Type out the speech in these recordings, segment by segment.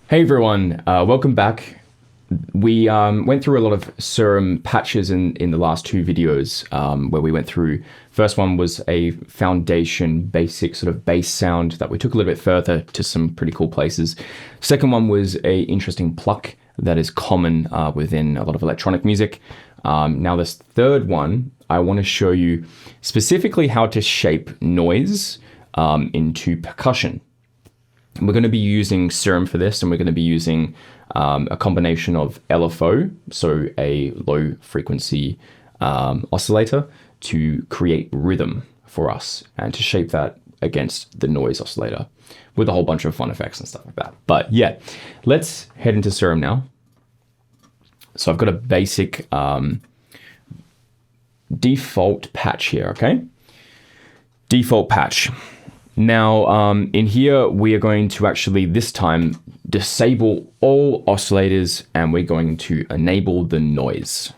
Hey everyone, welcome back. We went through a lot of Serum patches in the last two videos where we went through, first one was a foundation basic sort of bass sound that we took a little bit further to some pretty cool places. Second one was a interesting pluck that is common within a lot of electronic music. Now this third one, I want to show you specifically how to shape noise into percussion. We're going to be using Serum for this, and we're going to be using a combination of LFO, so a low frequency oscillator, to create rhythm for us and to shape that against the noise oscillator with a whole bunch of fun effects and stuff like that. But yeah, let's head into Serum now. So I've got a basic default patch here, okay? Default patch. Now, in here, we are going to actually, this time, disable all oscillators, and we're going to enable the noise.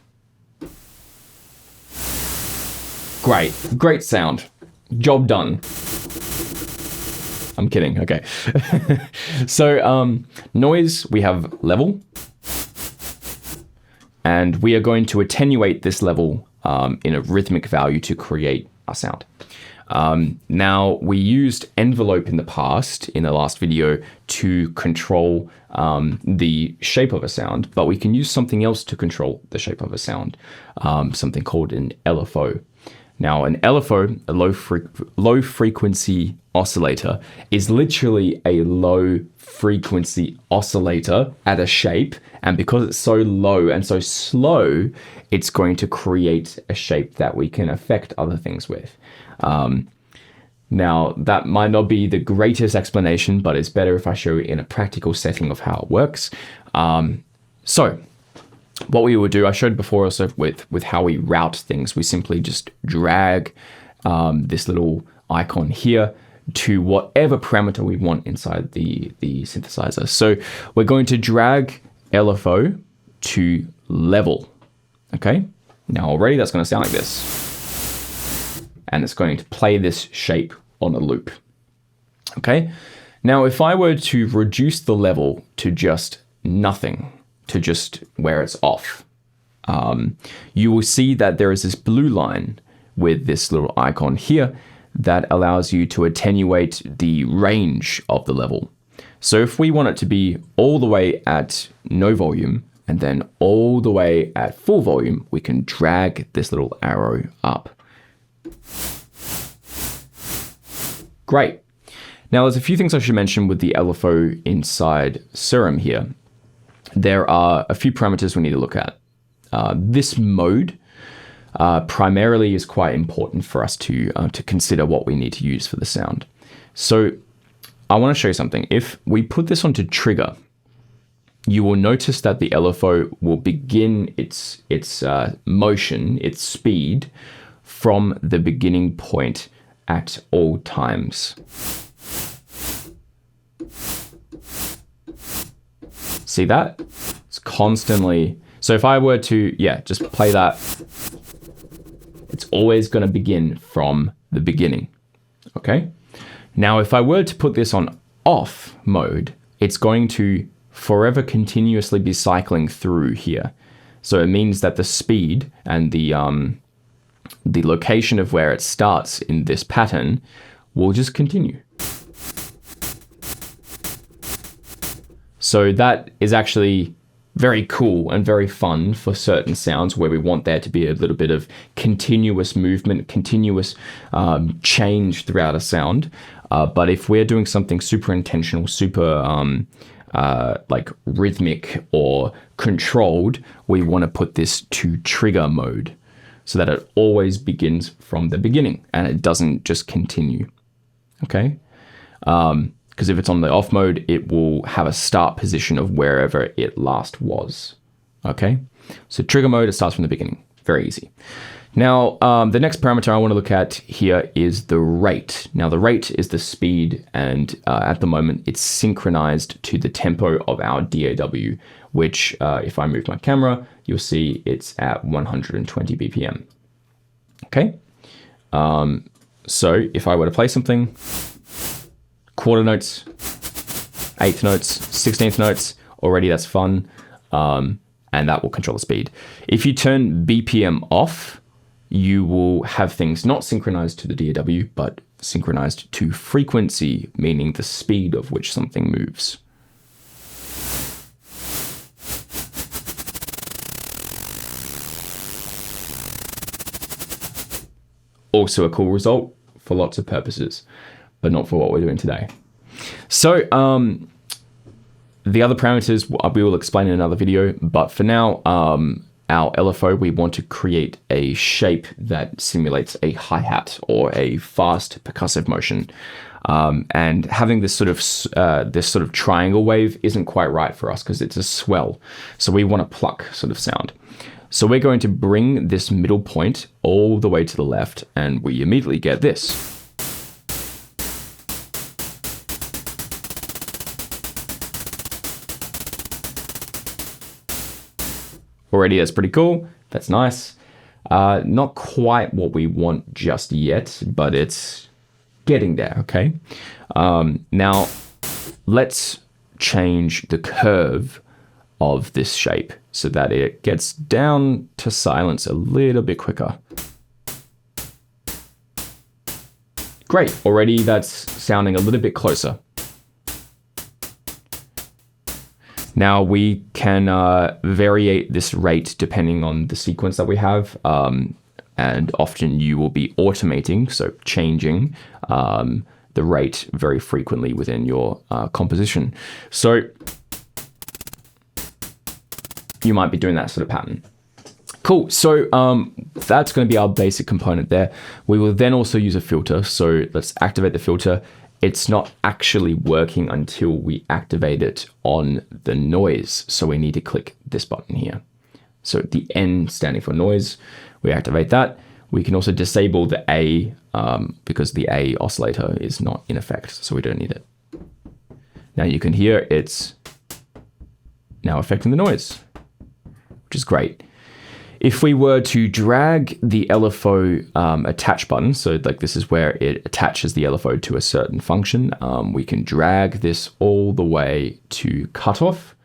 Great sound. Job done. I'm kidding, okay. So, noise, we have level, and we are going to attenuate this level in a rhythmic value to create our sound. Now, we used envelope in the past, in the last video, to control the shape of a sound, but we can use something else to control the shape of a sound, something called an LFO. Now, an LFO, a low frequency oscillator, is literally a low frequency oscillator at a shape, and because it's so low and so slow, it's going to create a shape that we can affect other things with. Now, that might not be the greatest explanation, but it's better if I show you in a practical setting of how it works. So what we would do, I showed before also with how we route things. We simply just drag this little icon here to whatever parameter we want inside the synthesizer. So we're going to drag LFO to level. Okay. Now already that's going to sound like this. And it's going to play this shape on a loop. Okay. Now, if I were to reduce the level to just nothing, to just where it's off, you will see that there is this blue line with this little icon here that allows you to attenuate the range of the level. So if we want it to be all the way at no volume and then all the way at full volume, we can drag this little arrow up. Great. Now, there's a few things I should mention with the LFO inside Serum here. There are a few parameters we need to look at. This mode primarily is quite important for us to consider what we need to use for the sound. So I want to show you something. If we put this onto trigger, you will notice that the LFO will begin its motion, its speed, from the beginning point at all times. See that? It's constantly. So if I were to, just play that, it's always going to begin from the beginning. Okay. Now, if I were to put this on off mode, it's going to forever continuously be cycling through here. So it means that the speed and the location of where it starts in this pattern will just continue. So that is actually very cool and very fun for certain sounds where we want there to be a little bit of continuous movement, continuous change throughout a sound. But if we're doing something super intentional, super like rhythmic or controlled, we want to put this to trigger mode, so that it always begins from the beginning and it doesn't just continue, okay? Because if it's on the off mode, it will have a start position of wherever it last was, okay? So trigger mode, it starts from the beginning, very easy. Now, the next parameter I want to look at here is the rate. Now, the rate is the speed, and at the moment, it's synchronized to the tempo of our DAW, which if I move my camera, you'll see it's at 120 BPM. Okay. So if I were to play something, quarter notes, 8th notes, 16th notes. Already that's fun. And that will control the speed. If you turn BPM off, you will have things not synchronized to the DAW, but synchronized to frequency, meaning the speed of which something moves. Also a cool result for lots of purposes, but not for what we're doing today. So the other parameters we will explain in another video, but for now, our LFO, we want to create a shape that simulates a hi-hat or a fast percussive motion. And having this sort of triangle wave isn't quite right for us because it's a swell. So we want a pluck sort of sound. So we're going to bring this middle point all the way to the left, and we immediately get this. Already that's pretty cool. That's nice. Not quite what we want just yet, but it's getting there, okay? Now, let's change the curve of this shape so that it gets down to silence a little bit quicker. Great, already that's sounding a little bit closer. Now we can variate this rate depending on the sequence that we have, and often you will be automating, so changing the rate very frequently within your composition. So you might be doing that sort of pattern. Cool, so that's going to be our basic component there. We will then also use a filter, so let's activate the filter. It's not actually working until we activate it on the noise. So we need to click this button here. So the N standing for noise, we activate that. We can also disable the A because the A oscillator is not in effect, so we don't need it. Now you can hear it's now affecting the noise, which is great. If we were to drag the LFO attach button, so like this is where it attaches the LFO to a certain function, we can drag this all the way to cutoff.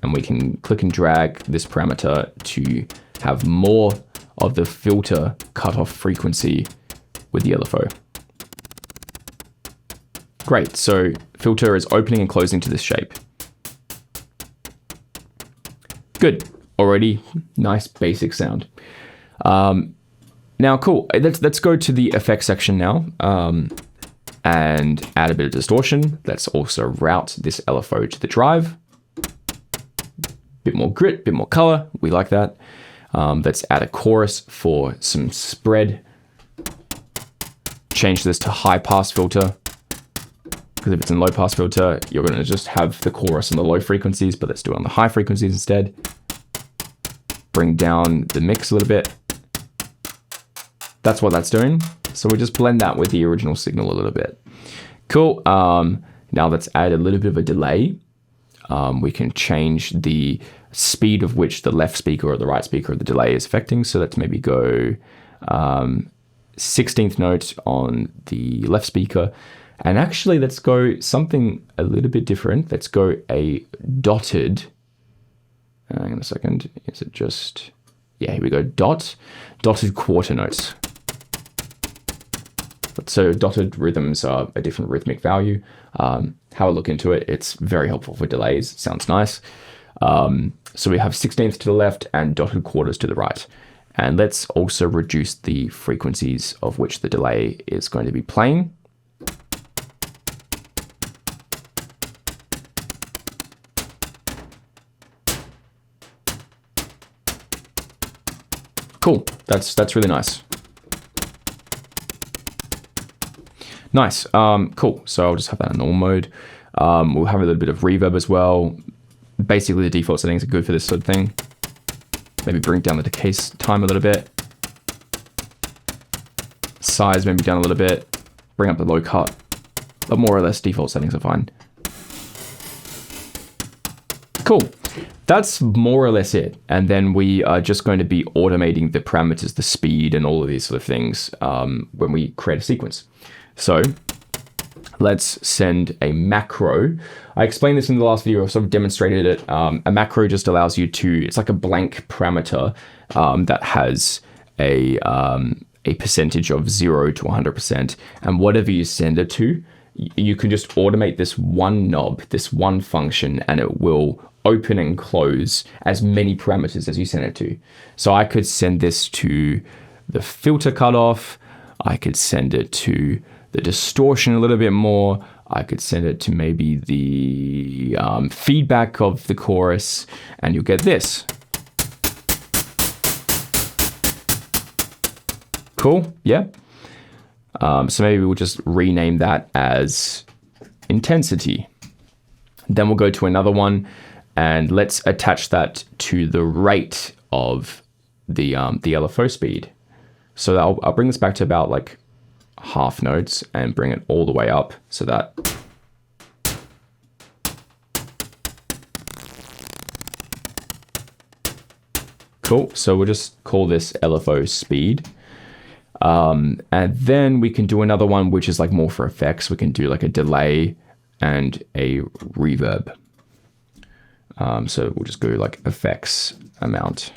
And we can click and drag this parameter to have more of the filter cutoff frequency with the LFO. Great, so filter is opening and closing to this shape. Good, already nice basic sound. Now, cool, let's go to the effects section now and add a bit of distortion. Let's also route this LFO to the drive. Bit more grit, bit more color, we like that. Let's add a chorus for some spread. Change this to high pass filter, because if it's in low pass filter, you're gonna just have the chorus on the low frequencies, but let's do it on the high frequencies instead. Bring down the mix a little bit. That's what that's doing. So we just blend that with the original signal a little bit. Cool, now let's add a little bit of a delay. We can change the speed of which the left speaker or the right speaker of the delay is affecting. So let's maybe go 16th note on the left speaker. And actually, let's go something a little bit different. Let's go a dotted, hang on a second, is it just, yeah, here we go, dotted quarter notes. So dotted rhythms are a different rhythmic value. Have a look into it. It's very helpful for delays. It sounds nice. So we have 16ths to the left and dotted quarters to the right. And let's also reduce the frequencies of which the delay is going to be playing. Cool, that's really nice. Nice, cool. So I'll just have that in normal mode. We'll have a little bit of reverb as well. Basically the default settings are good for this sort of thing. Maybe bring down the decay time a little bit. Size maybe down a little bit. Bring up the low cut. But more or less default settings are fine. Cool. That's more or less it. And then we are just going to be automating the parameters, the speed and all of these sort of things when we create a sequence. So let's send a macro. I explained this in the last video, I sort of demonstrated it. A macro just allows you to, it's like a blank parameter that has a percentage of 0 to 100%. And whatever you send it to, you can just automate this one knob, this one function, and it will open and close as many parameters as you send it to. So I could send this to the filter cutoff. I could send it to the distortion a little bit more. I could send it to maybe the feedback of the chorus, and you'll get this. Cool, yeah. So maybe we'll just rename that as intensity. Then we'll go to another one, and let's attach that to the rate of the LFO speed. So I'll bring this back to about like half notes and bring it all the way up so that cool. So we'll just call this LFO speed. And then we can do another one, which is like more for effects. We can do like a delay and a reverb. So we'll just go like effects amount.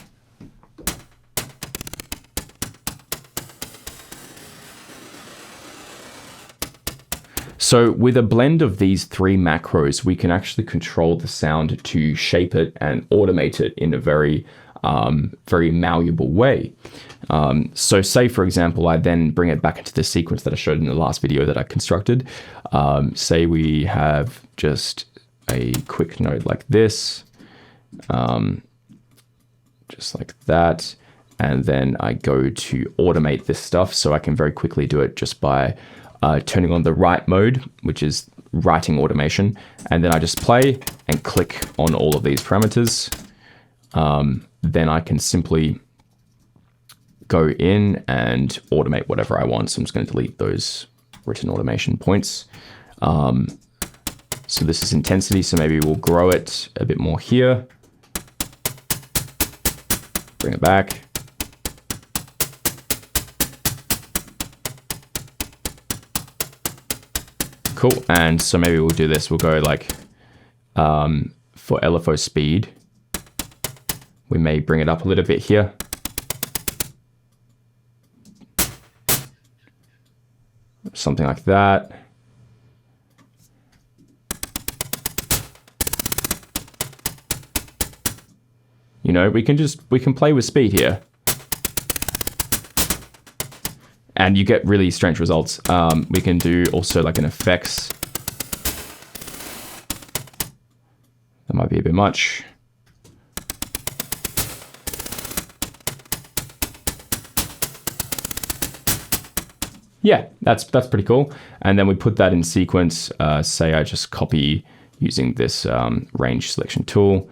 So with a blend of these three macros, we can actually control the sound to shape it and automate it in a very malleable way. So say, for example, I then bring it back into the sequence that I showed in the last video that I constructed. Say we have just a quick note like this, just like that. And then I go to automate this stuff. So I can very quickly do it just by turning on the write mode, which is writing automation. And then I just play and click on all of these parameters. Then I can simply go in and automate whatever I want. So I'm just going to delete those written automation points. So this is intensity. So maybe we'll grow it a bit more here. Bring it back. Cool. And so maybe we'll do this. We'll go like for LFO speed. We may bring it up a little bit here. Something like that. You know, we can play with speed here. And you get really strange results. We can do also like an effects. That might be a bit much. Yeah, that's pretty cool. And then we put that in sequence. Say I just copy using this range selection tool.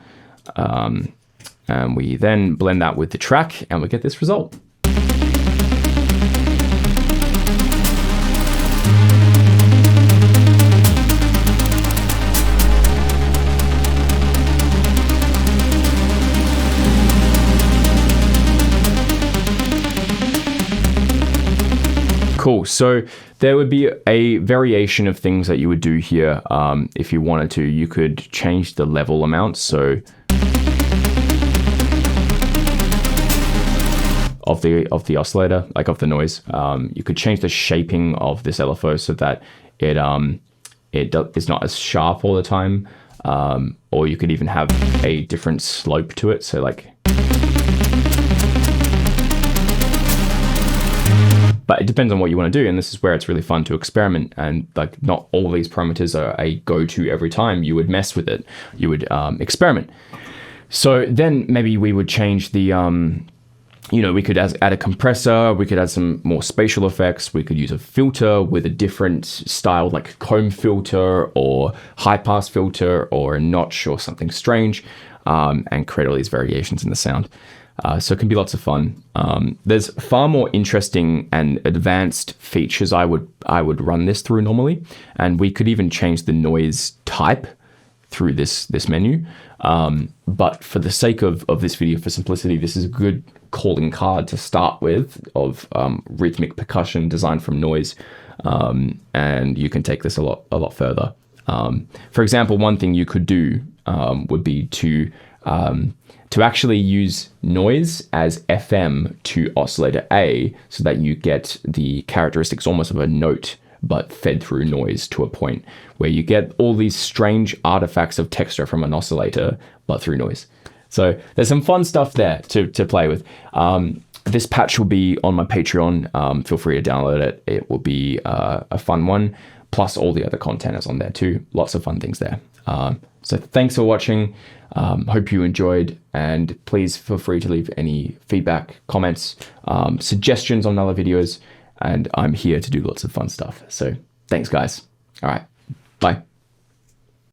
And we then blend that with the track and we get this result. Cool. So there would be a variation of things that you would do here. If you wanted to, you could change the level amount. So of the oscillator, like of the noise, you could change the shaping of this LFO so that it's not as sharp all the time. Or you could even have a different slope to it. So like, but it depends on what you want to do. And this is where it's really fun to experiment. And like, not all of these parameters are a go-to every time. You would mess with it. You would experiment. So then maybe we would change the, we could add a compressor. We could add some more spatial effects. We could use a filter with a different style, like comb filter or high pass filter or a notch or something strange, and create all these variations in the sound. So it can be lots of fun. There's far more interesting and advanced features I would run this through normally, and we could even change the noise type through this menu. But for the sake of this video, for simplicity, this is a good calling card to start with of rhythmic percussion designed from noise. and you can take this a lot further. For example, one thing you could do would be to actually use noise as FM to oscillator A, so that you get the characteristics almost of a note, but fed through noise to a point where you get all these strange artifacts of texture from an oscillator, but through noise. So there's some fun stuff there to play with. This patch will be on my Patreon. Feel free to download it. It will be a fun one. Plus all the other content is on there too. Lots of fun things there. So thanks for watching. Hope you enjoyed, and please feel free to leave any feedback, comments, suggestions on other videos, and I'm here to do lots of fun stuff. So thanks guys. All right, bye.